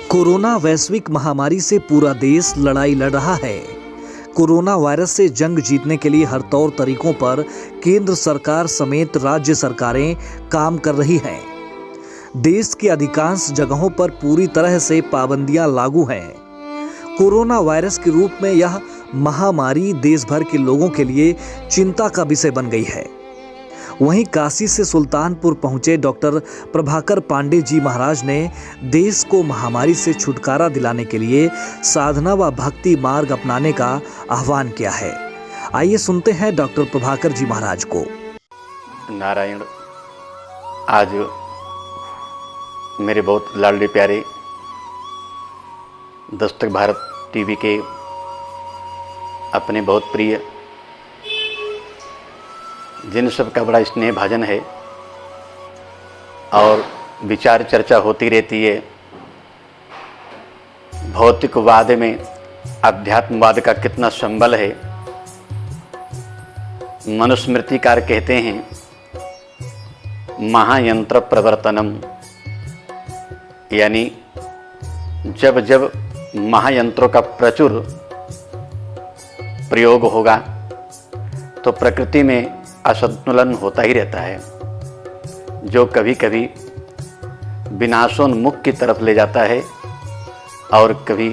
Corona वैश्विक महामारी से पूरा देश लड़ाई लड़ रहा है। कोरोना वायरस से जंग जीतने के लिए हर तौर तरीकों पर केंद्र सरकार समेत राज्य सरकारें काम कर रही हैं। देश के अधिकांश जगहों पर पूरी तरह से पाबंदियां लागू हैं। कोरोना वायरस के रूप में यह महामारी देश भर के लोगों के लिए चिंता का विषय बन गई है। वहीं काशी से सुल्तानपुर पहुंचे डॉक्टर प्रभाकर पांडे जी महाराज ने देश को महामारी से छुटकारा दिलाने के लिए साधना व भक्ति मार्ग अपनाने का आह्वान किया है। आइए सुनते हैं डॉक्टर प्रभाकर जी महाराज को। नारायण, आज मेरे बहुत लाडले प्यारे दस्तक भारत टीवी के अपने बहुत प्रिय, जिन सब का बड़ा स्नेह भाजन है और विचार चर्चा होती रहती है। भौतिकवाद में अध्यात्मवाद का कितना संबल है। मनुस्मृतिकार कहते हैं महायंत्र प्रवर्तनम, यानी जब जब महायंत्रों का प्रचुर प्रयोग होगा तो प्रकृति में असंतुलन होता ही रहता है, जो कभी कभी विनाशोन्मुख की तरफ ले जाता है और कभी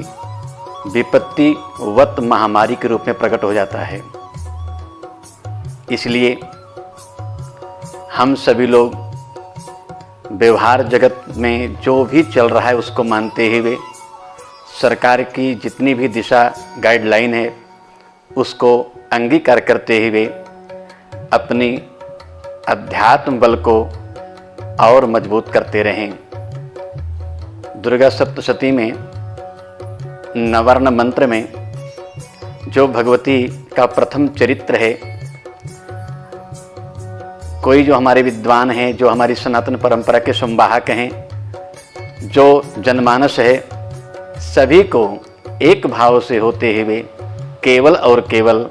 विपत्तिवत महामारी के रूप में प्रकट हो जाता है। इसलिए हम सभी लोग व्यवहार जगत में जो भी चल रहा है उसको मानते हुए सरकार की जितनी भी दिशा गाइडलाइन है उसको अंगीकार करते हुए अपनी अध्यात्म बल को और मजबूत करते रहें। दुर्गा सप्तशती में नवर्ण मंत्र में जो भगवती का प्रथम चरित्र है, कोई जो हमारे विद्वान हैं, जो हमारी सनातन परंपरा के संवाहक हैं, जो जनमानस है, सभी को एक भाव से होते हुए केवल और केवल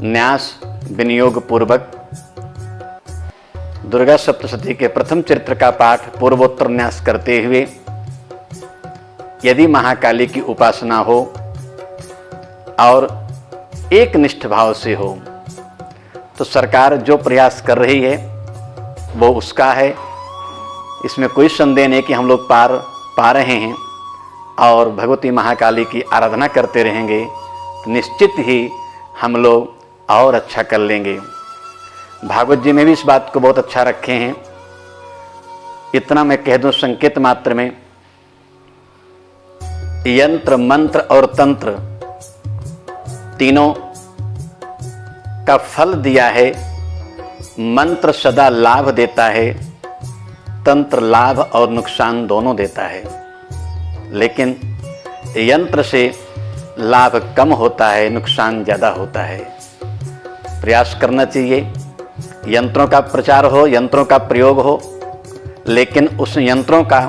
न्यास विनियोग पूर्वक दुर्गा सप्तशती के प्रथम चरित्र का पाठ पूर्वोत्तर न्यास करते हुए यदि महाकाली की उपासना हो और एक निष्ठ भाव से हो तो सरकार जो प्रयास कर रही है वो उसका है। इसमें कोई संदेह नहीं कि हम लोग पार पा रहे हैं और भगवती महाकाली की आराधना करते रहेंगे तो निश्चित ही हम लोग और अच्छा कर लेंगे। भागवत जी में भी इस बात को बहुत अच्छा रखे हैं। इतना मैं कह दूं संकेत मात्र में, यंत्र मंत्र और तंत्र तीनों का फल दिया है। मंत्र सदा लाभ देता है, तंत्र लाभ और नुकसान दोनों देता है, लेकिन यंत्र से लाभ कम होता है, नुकसान ज़्यादा होता है। प्रयास करना चाहिए, यंत्रों का प्रचार हो, यंत्रों का प्रयोग हो, लेकिन उस यंत्रों का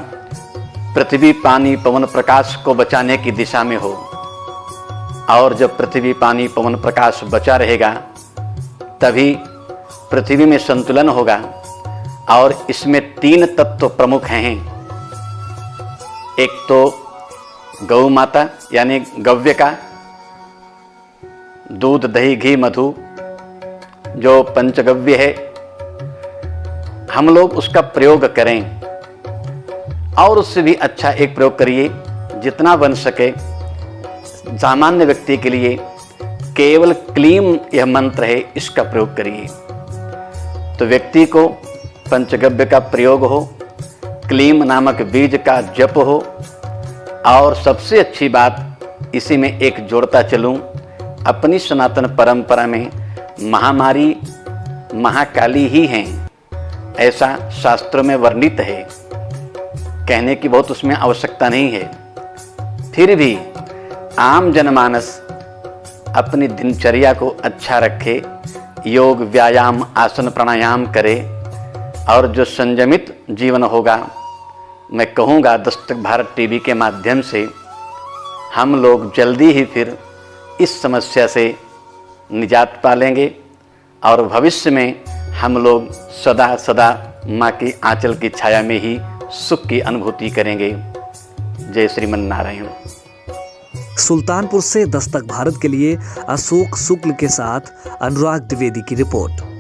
पृथ्वी पानी पवन प्रकाश को बचाने की दिशा में हो। और जब पृथ्वी पानी पवन प्रकाश बचा रहेगा तभी पृथ्वी में संतुलन होगा। और इसमें तीन तत्व प्रमुख हैं। एक तो गौ माता यानी गव्य का दूध दही घी मधु जो पंचगव्य है, हम लोग उसका प्रयोग करें और उससे भी अच्छा एक प्रयोग करिए जितना बन सके। सामान्य व्यक्ति के लिए केवल क्लीम यह मंत्र है, इसका प्रयोग करिए तो व्यक्ति को पंचगव्य का प्रयोग हो, क्लीम नामक बीज का जप हो। और सबसे अच्छी बात इसी में एक जोड़ता चलूं, अपनी सनातन परंपरा में महामारी महाकाली ही हैं, ऐसा शास्त्रों में वर्णित है। कहने की बहुत उसमें आवश्यकता नहीं है। फिर भी आम जनमानस अपनी दिनचर्या को अच्छा रखे, योग व्यायाम आसन प्राणायाम करे और जो संयमित जीवन होगा, मैं कहूँगा दस्तक भारत टीवी के माध्यम से हम लोग जल्दी ही फिर इस समस्या से निजात पालेंगे और भविष्य में हम लोग सदा सदा माँ की आंचल की छाया में ही सुख की अनुभूति करेंगे। जय श्रीमन नारायण। सुल्तानपुर से दस्तक भारत के लिए अशोक शुक्ल के साथ अनुराग द्विवेदी की रिपोर्ट।